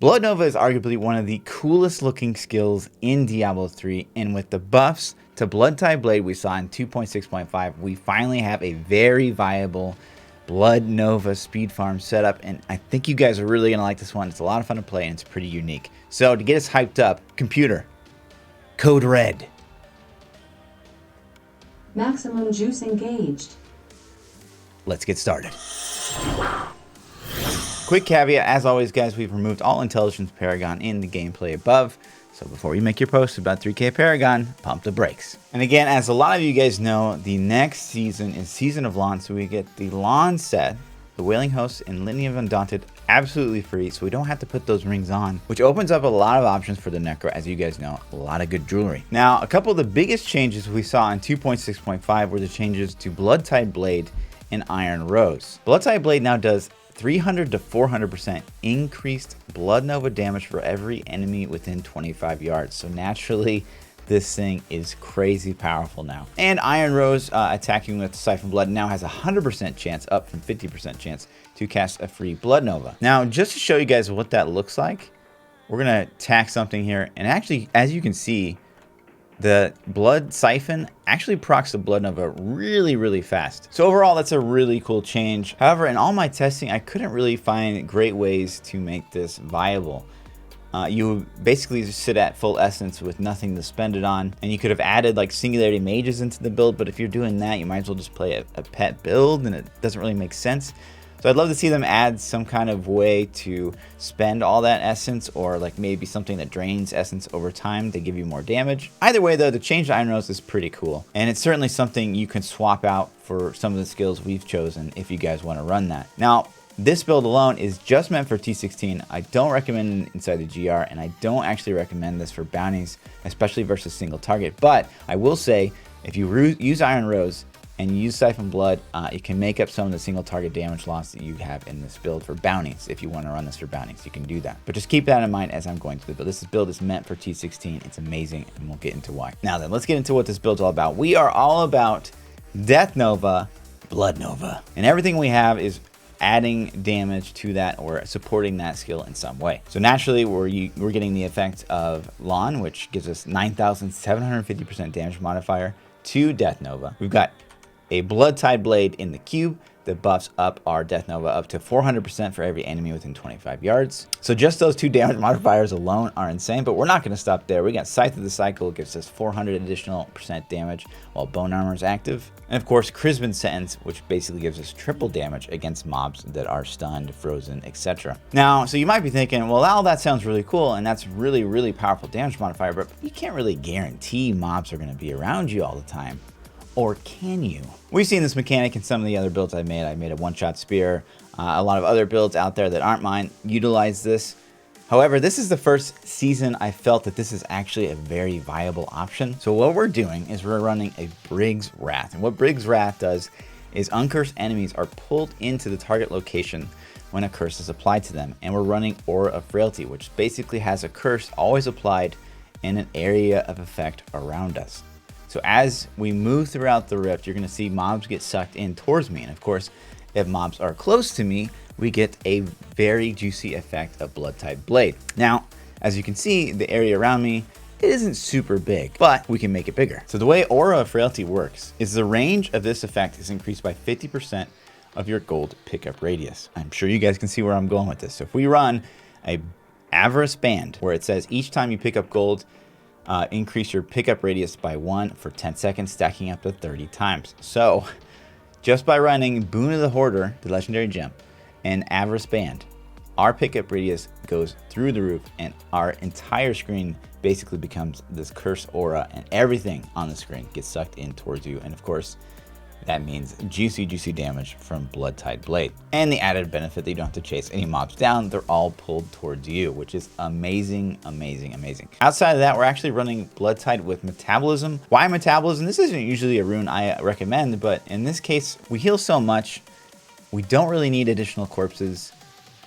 Blood Nova is arguably one of the coolest looking skills in Diablo 3, and with the buffs to Blood Tide Blade we saw in 2.6.5, we finally have a very viable Blood Nova speed farm setup, and I think you guys are really going to like this one. It's a lot of fun to play, and it's pretty unique. So to get us hyped up, computer, code red. Maximum juice engaged. Let's get started. Quick caveat, as always guys, we've removed all intelligence paragon in the gameplay above. So before you make your post about 3k paragon, pump the brakes. And again, as a lot of you guys know, the next season is Season of LON, so we get the LON set, the Wailing Host, and Litany of Undaunted absolutely free, so we don't have to put those rings on, which opens up a lot of options for the Necro. As you guys know, a lot of good jewelry. Now, a couple of the biggest changes we saw in 2.6.5 were the changes to Blood Tide Blade and Iron Rose. Blood Tide Blade now does 300 to 400% increased Blood Nova damage for every enemy within 25 yards. So naturally, this thing is crazy powerful now. And Iron Rose attacking with Siphon Blood now has a 100% chance, up from 50% chance, to cast a free Blood Nova. Now, just to show you guys what that looks like, we're gonna tack something here, and actually, as you can see, the Blood Siphon actually procs the Blood Nova really fast. So overall, that's a really cool change. However, in all my testing, I couldn't really find great ways to make this viable. You basically just sit at full essence with nothing to spend it on, and you could have added like Singularity Mages into the build, but if you're doing that, you might as well just play a pet build, and it doesn't really make sense. So I'd love to see them add some kind of way to spend all that essence, or like maybe something that drains essence over time to give you more damage. Either way though, the change to Iron Rose is pretty cool, and it's certainly something you can swap out for some of the skills we've chosen if you guys want to run that. Now, this build alone is just meant for T16. I don't recommend it inside the GR, and I don't actually recommend this for bounties, especially versus single target. But I will say, if you use Iron Rose and you use Siphon Blood, it can make up some of the single target damage loss that you have in this build for bounties. If you want to run this for bounties, you can do that. But just keep that in mind as I'm going through the build. This build is meant for T16. It's amazing, and we'll get into why. Now then, let's get into what this build's all about. We are all about Death Nova, Blood Nova. And everything we have is adding damage to that or supporting that skill in some way. So naturally, we're getting the effect of LON, which gives us 9,750% damage modifier to Death Nova. We've got a Blood Tide Blade in the cube that buffs up our Death Nova up to 400% for every enemy within 25 yards. So just those two damage modifiers alone are insane, but we're not going to stop there. We got Scythe of the Cycle, gives us 400 additional % damage while Bone Armor is active. And of course, Chrisbin Sentence, which basically gives us triple damage against mobs that are stunned, frozen, etc. Now, so you might be thinking, well, all that sounds really cool, and that's really powerful damage modifier, but you can't really guarantee mobs are going to be around you all the time. Or can you? We've seen this mechanic in some of the other builds I made. I made a one-shot spear. A lot of other builds out there that aren't mine utilize this. However, this is the first season I felt that this is actually a very viable option. So what we're doing is we're running a Brig's Wrath. And what Brig's Wrath does is uncursed enemies are pulled into the target location when a curse is applied to them. And we're running Aura of Frailty, which basically has a curse always applied in an area of effect around us. So as we move throughout the rift, you're going to see mobs get sucked in towards me. And of course, if mobs are close to me, we get a very juicy effect of Blood Tide Blade. Now, as you can see, the area around me, it isn't super big, but we can make it bigger. So the way Aura of Frailty works is the range of this effect is increased by 50% of your gold pickup radius. I'm sure you guys can see where I'm going with this. So if we run a Avarice Band, where it says each time you pick up gold, increase your pickup radius by 1 for 10 seconds, stacking up to 30 times. So just by running Boon of the Hoarder, the legendary gem, and Avarice Band, our pickup radius goes through the roof, and our entire screen basically becomes this curse aura, and everything on the screen gets sucked in towards you. And of course, that means juicy damage from Blood Tide Blade. And the added benefit that you don't have to chase any mobs down, they're all pulled towards you, which is amazing. Outside of that, we're actually running Blood Tide with Metabolism. Why Metabolism? This isn't usually a rune I recommend, but in this case, we heal so much, we don't really need additional corpses,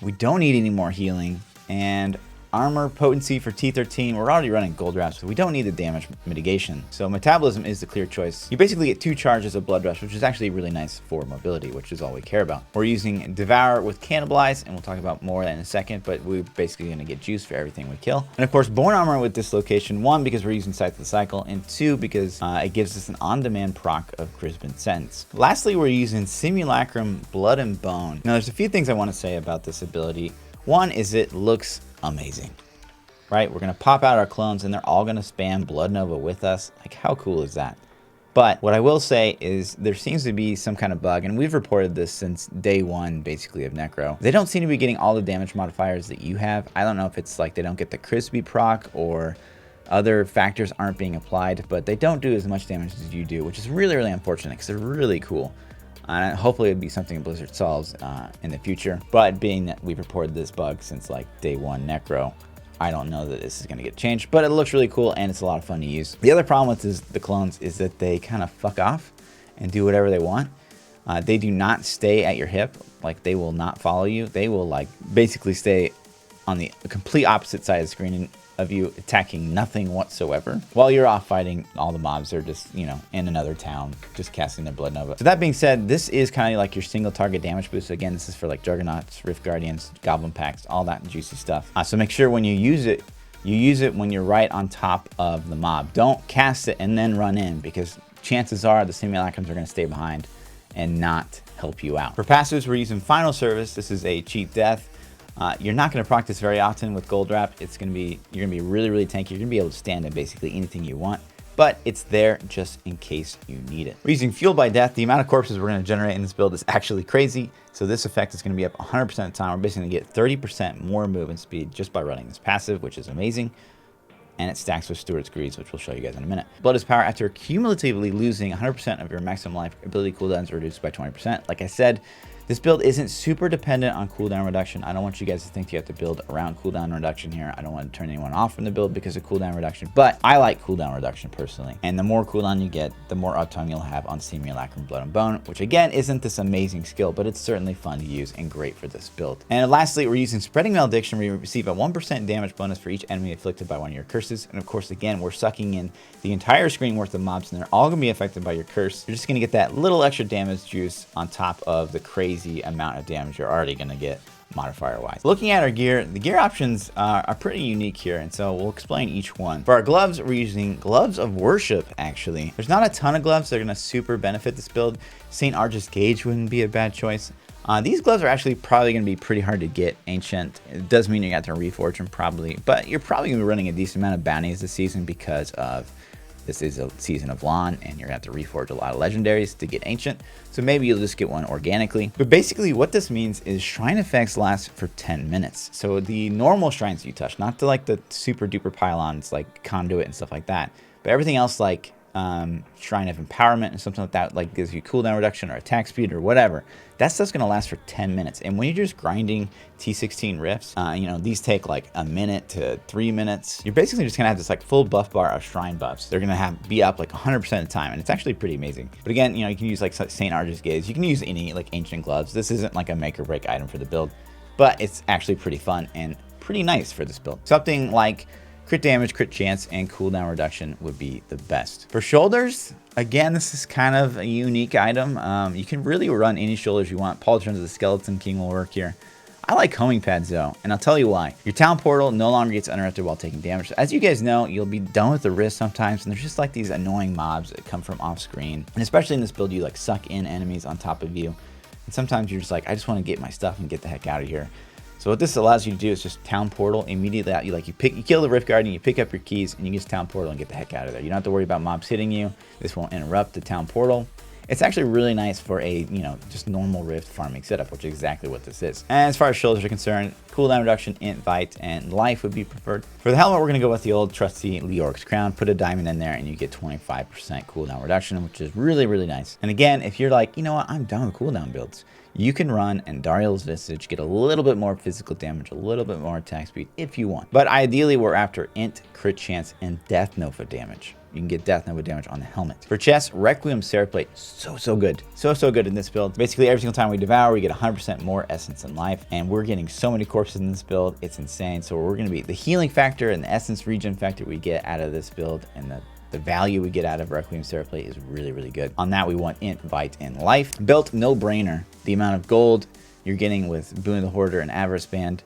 we don't need any more healing, and armor potency for T13. We're already running gold wraps, so we don't need the damage mitigation. So metabolism is the clear choice. You basically get 2 charges of blood rush, which is actually really nice for mobility, which is all we care about. We're using devour with cannibalize, and we'll talk about more in a second, but we're basically going to get juice for everything we kill. And of course, bone armor with dislocation, 1, because we're using Scythe of the Cycle, and 2, because it gives us an on-demand proc of Crispin Sentence. Lastly, we're using Simulacrum Blood and Bone. Now, there's a few things I want to say about this ability. One is it looks amazing, right? We're going to pop out our clones, and they're all going to spam Blood Nova with us. Like, how cool is that? But what I will say is there seems to be some kind of bug, and we've reported this since day 1, basically, of Necro. They don't seem to be getting all the damage modifiers that you have. I don't know if it's like they don't get the crispy proc or other factors aren't being applied, but they don't do as much damage as you do, which is really, really unfortunate because they're really cool. And hopefully it'll be something Blizzard solves in the future. But being that we've reported this bug since like day 1 Necro, I don't know that this is going to get changed, but it looks really cool and it's a lot of fun to use. The other problem with the clones is that they kind of fuck off and do whatever they want. They do not stay at your hip. Like, they will not follow you. They will like basically stay on the complete opposite side of the screen of you, attacking nothing whatsoever. While you're off fighting all the mobs, they're just, you know, in another town, just casting their Blood Nova. So that being said, this is kind of like your single target damage boost. So again, this is for like Juggernauts, Rift Guardians, Goblin Packs, all that juicy stuff. So make sure when you use it when you're right on top of the mob. Don't cast it and then run in, because chances are the Simulacrums are going to stay behind and not help you out. For passives, we're using Final Service. This is a cheap death. You're not going to practice very often with gold wrap. You're going to be really tanky. You're going to be able to stand in basically anything you want, but it's there just in case you need it. We're using Fuel by Death. The amount of corpses we're going to generate in this build is actually crazy. So this effect is going to be up 100% of the time. We're basically going to get 30% more movement speed just by running this passive, which is amazing. And it stacks with Steward's Greaves, which we'll show you guys in a minute. Blood is power. After cumulatively losing 100% of your maximum life, ability cooldowns are reduced by 20%. Like I said, this build isn't super dependent on cooldown reduction. I don't want you guys to think you have to build around cooldown reduction here. I don't want to turn anyone off from the build because of cooldown reduction, but I like cooldown reduction personally. And the more cooldown you get, the more uptime you'll have on Simulacrum Blood and Bone, which again isn't this amazing skill, but it's certainly fun to use and great for this build. And lastly, we're using Spreading Malediction, where you receive a 1% damage bonus for each enemy afflicted by one of your curses. And of course, again, we're sucking in the entire screen worth of mobs, and they're all going to be affected by your curse. You're just going to get that little extra damage juice on top of the crazy amount of damage you're already going to get modifier wise. Looking at our gear, the gear options are pretty unique here, and so we'll explain each one. For our gloves, we're using Gloves of Worship. Actually, there's not a ton of gloves that are going to super benefit this build. St. Argus Gauge wouldn't be a bad choice. These gloves are actually probably going to be pretty hard to get ancient. It does mean you got to reforge them probably, but you're probably going to be running a decent amount of bounties this season because of this is a season of LON, and you're going to have to reforge a lot of legendaries to get ancient. So maybe you'll just get one organically. But basically what this means is shrine effects last for 10 minutes. So the normal shrines you touch, not the like the super duper pylons like Conduit and stuff like that, but everything else like Shrine of Empowerment and something like that, like gives you cooldown reduction or attack speed or whatever, that stuff's going to last for 10 minutes. And when you're just grinding T16 rifts, you know, these take like a minute to 3 minutes. You're basically just going to have this like full buff bar of shrine buffs. They're going to be up like 100% of the time, and it's actually pretty amazing. But again, you know, you can use like St. Argus Gaze. You can use any like ancient gloves. This isn't like a make or break item for the build, but it's actually pretty fun and pretty nice for this build. Something like crit damage, crit chance, and cooldown reduction would be the best. For shoulders, again, this is kind of a unique item. You can really run any shoulders you want. Pauldrons of the Skeleton King will work here. I like homing pads though, and I'll tell you why. Your town portal no longer gets uninterrupted while taking damage. So as you guys know, you'll be done with the wrist sometimes, and there's just like these annoying mobs that come from off screen. And especially in this build, you like suck in enemies on top of you. And sometimes you're just like, I just want to get my stuff and get the heck out of here. So what this allows you to do is just town portal immediately out. You kill the Rift Guardian, you pick up your keys, and you just town portal and get the heck out of there. You don't have to worry about mobs hitting you. This won't interrupt the town portal. It's actually really nice for a, you know, just normal Rift farming setup, which is exactly what this is. And as far as shoulders are concerned, cooldown reduction, int, bite, and life would be preferred. For the helmet, we're going to go with the old trusty Leorc's crown. Put a diamond in there and you get 25% cooldown reduction, which is really, really nice. And again, if you're like, you know what, I'm done with cooldown builds, you can run Andariel's Visage, get a little bit more physical damage, a little bit more attack speed if you want. But ideally, we're after int, crit chance, and death nova damage. you can get Death Nova damage on the helmet. For chest, Requiem Seraphlate, so good. So good in this build. Basically, every single time we devour, we get 100% more essence and life, and we're getting so many corpses in this build, it's insane. So we're going to be, the healing factor and the essence regen factor we get out of this build, and the value we get out of Requiem Seraphlate is really good. On that, we want Int, Bite, and Life. Built no-brainer. The amount of gold you're getting with Boon of the Hoarder and Avarice Band,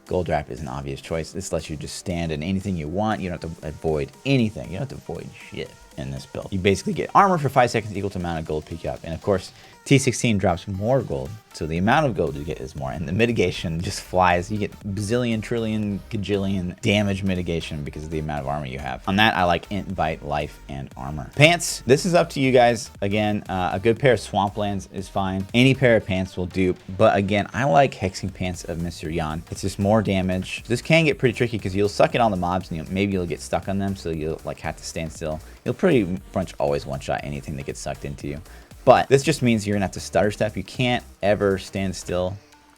Gold Wrap is an obvious choice. This lets you just stand in anything you want. You don't have to avoid anything. You don't have to avoid shit in this build. You basically get armor for 5 seconds equal to the amount of gold pick you up. And of course, T16 drops more gold, so the amount of gold you get is more. And the mitigation just flies. You get bazillion, trillion, gajillion damage mitigation because of the amount of armor you have. On that, I like Int, Bite, Life, and Armor. Pants, this is up to you guys. Again, a good pair of Swamplands is fine. Any pair of pants will do. But again, I like Hexing Pants of Mr. Yan. It's just more damage. This can get pretty tricky because you'll suck it on the mobs and maybe you'll get stuck on them, so you'll like have to stand still. You'll pretty much always one-shot anything that gets sucked into you. But this just means you're gonna have to stutter step. You can't ever stand still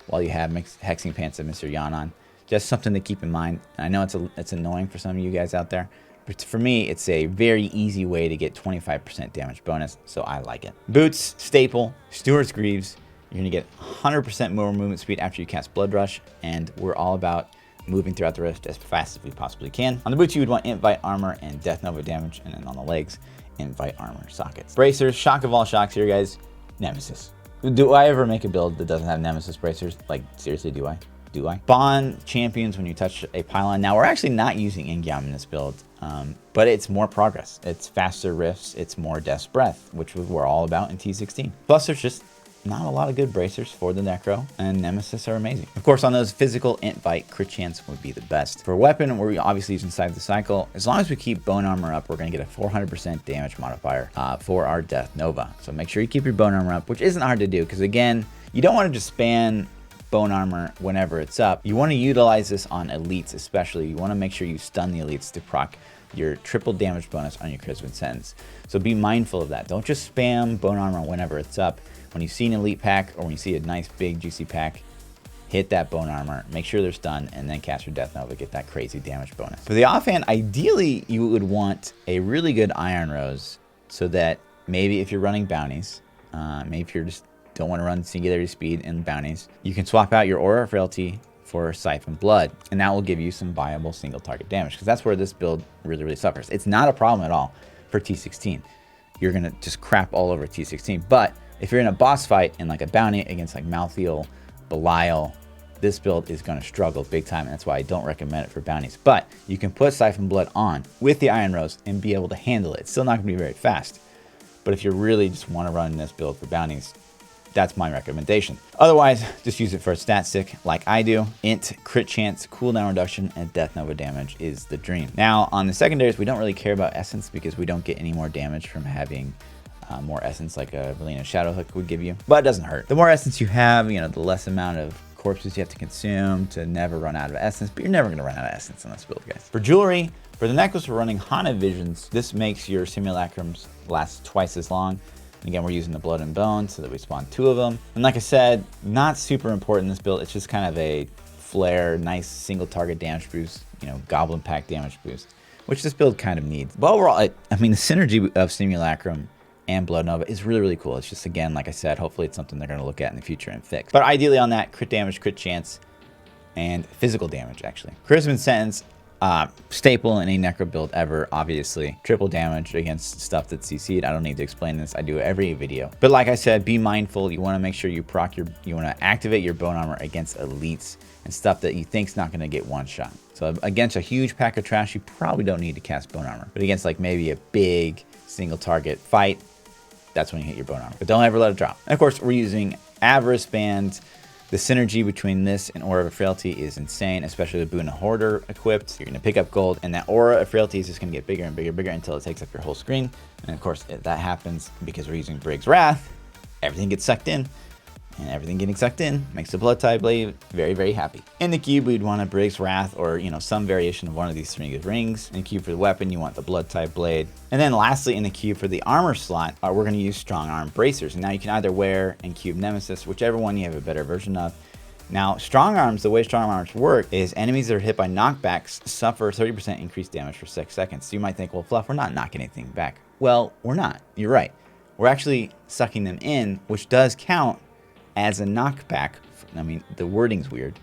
while you have Hexing Pants of Mr. Yan on. Just something to keep in mind. And I know it's annoying for some of you guys out there, but for me, it's a very easy way to get 25% damage bonus, so I like it. Boots, staple, Stewart's Greaves. You're gonna get 100% more movement speed after you cast Blood Rush, and we're all about moving throughout the rift as fast as we possibly can. On the boots, you would want Invite Armor and Death Nova damage, and then on the legs, Invite Armor sockets. Bracers, shock of all shocks here, guys. Nemesis. Do I ever make a build that doesn't have Nemesis bracers? Like, seriously, do I? Bond champions when you touch a pylon. Now, we're actually not using Ingyam in this build, but it's more progress. It's faster rifts. It's more Death's Breath, which we're all about in T16. Plus, there's just not a lot of good bracers for the Necro, and Nemesis are amazing. Of course, on those physical, Int, Bite, crit chance would be the best. For weapon, we're obviously using Side of the Cycle. As long as we keep Bone Armor up, we're going to get a 400% damage modifier for our Death Nova. So make sure you keep your Bone Armor up, which isn't hard to do, because again, you don't want to just spam Bone Armor whenever it's up. You want to utilize this on elites especially. You want to make sure you stun the elites to proc your triple damage bonus on your Charisma Sentence. So be mindful of that. Don't just spam Bone Armor whenever it's up. When you see an elite pack or when you see a nice big juicy pack, hit that Bone Armor, make sure they're stunned, and then cast your Death Nova, get that crazy damage bonus. For the offhand, ideally you would want a really good Iron Rose, so that maybe if you're running bounties, maybe if you're just don't want to run Singularity Speed and bounties, you can swap out your Aura of Frailty for Siphon Blood, and that will give you some viable single target damage, because that's where this build really suffers. It's not a problem at all for T16. You're gonna just crap all over T16, but if you're in a boss fight in like a bounty against like Malthael, Belial, this build is going to struggle big time, and that's why I don't recommend it for bounties. But you can put Siphon Blood on with the Iron Rose and be able to handle it. It's still not going to be very fast, but if you really just want to run this build for bounties, that's my recommendation. Otherwise, just use it for a stat stick like I do. Int, crit chance, cooldown reduction, and Death Nova damage is the dream. Now, on the secondaries, we don't really care about essence because we don't get any more damage from having more essence like a Valina Shadowhook would give you, but it doesn't hurt. The more essence you have, you know, the less amount of corpses you have to consume to never run out of essence, but you're never going to run out of essence on this build, guys. For jewelry, for the necklace, we're running Hana Visions. This makes your simulacrums last twice as long. And again, we're using the Blood and Bone so that we spawn 2 of them. And like I said, not super important in this build. It's just kind of a flare, nice single target damage boost, you know, Goblin Pack damage boost, which this build kind of needs. But overall, I mean, the synergy of Simulacrum and Blood Nova is really cool. It's just, again, like I said, hopefully it's something they're going to look at in the future and fix. But ideally on that, crit damage, crit chance, and physical damage, actually. Charisma Sentence, staple in any Necro build ever, obviously. Triple damage against stuff that's CC'd. I don't need to explain this. I do every video. But like I said, be mindful. You want to make sure you proc your, you want to activate your Bone Armor against elites and stuff that you think's not going to get one shot. So against a huge pack of trash, you probably don't need to cast Bone Armor. But against like maybe a big single target fight, that's when you hit your Bone Armor. But don't ever let it drop. And of course, we're using Avarice Band. The synergy between this and Aura of Frailty is insane, especially with Boon of Hoarder equipped. You're going to pick up gold, and that Aura of Frailty is just going to get bigger and bigger until it takes up your whole screen. And of course, that happens because we're using Brig's Wrath. Everything gets sucked in, and everything getting sucked in makes the Blood Tide Blade very happy. In the cube, we'd want a Brig's Wrath or, you know, some variation of one of these 3 good rings. In the cube for the weapon, you want the Blood Tide Blade. And then lastly, in the cube for the armor slot, we're going to use Strong Arm Bracers. And now you can either wear and cube Nemesis, whichever one you have a better version of. Now, strong arms, the way strong arms work is enemies that are hit by knockbacks suffer 30% increased damage for 6 seconds. So you might think, well, Fluff, we're not knocking anything back. Well, we're not. You're right. We're actually sucking them in, which does count as a knockback. I mean, the wording's weird.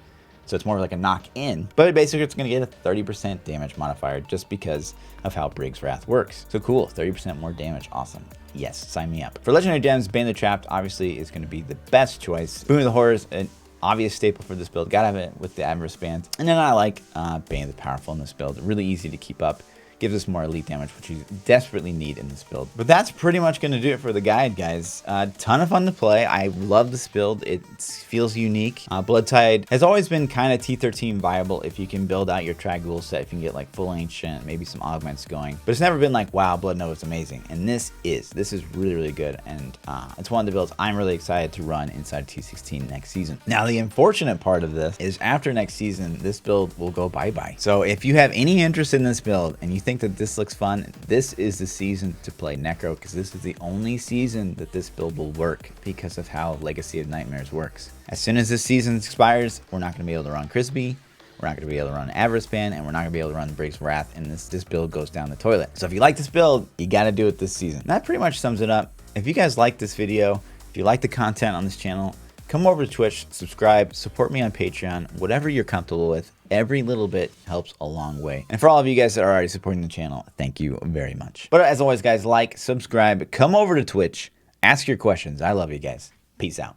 So it's more like a knock in, but basically it's going to get a 30% damage modifier just because of how Briggs Wrath works. So cool, 30% more damage, awesome. Yes, sign me up. For Legendary Gems, Bane the Trapped obviously is going to be the best choice. Boom of the Horrors, an obvious staple for this build. Gotta have it with the Avarice Band. And then I like Bane the Powerful in this build. Really easy to keep up. Gives us more elite damage, which you desperately need in this build. But that's pretty much going to do it for the guide, guys. Ton of fun to play. I love this build. It feels unique. Blood Tide has always been kind of T13 viable if you can build out your Trag'Oul set, if you can get like full Ancient, maybe some augments going. But it's never been like, wow, Blood Nova is amazing. And this is really, really good. And it's one of the builds I'm really excited to run inside T16 next season. Now, the unfortunate part of this is after next season, this build will go bye-bye. So if you have any interest in this build and you think that this looks fun, this is the season to play Necro, because this is the only season that this build will work because of how Legacy of Nightmares works. As soon as this season expires, we're not going to be able to run Crispy, we're not going to be able to run Avarice Band, and we're not going to be able to run Briggs Wrath, and this build goes down the toilet. So if you like this build, you got to do it this season. That pretty much sums it up. If you guys like this video, if you like the content on this channel, come over to Twitch, subscribe, support me on Patreon, whatever you're comfortable with. Every little bit helps a long way. And for all of you guys that are already supporting the channel, thank you very much. But as always, guys, like, subscribe, come over to Twitch, ask your questions. I love you guys. Peace out.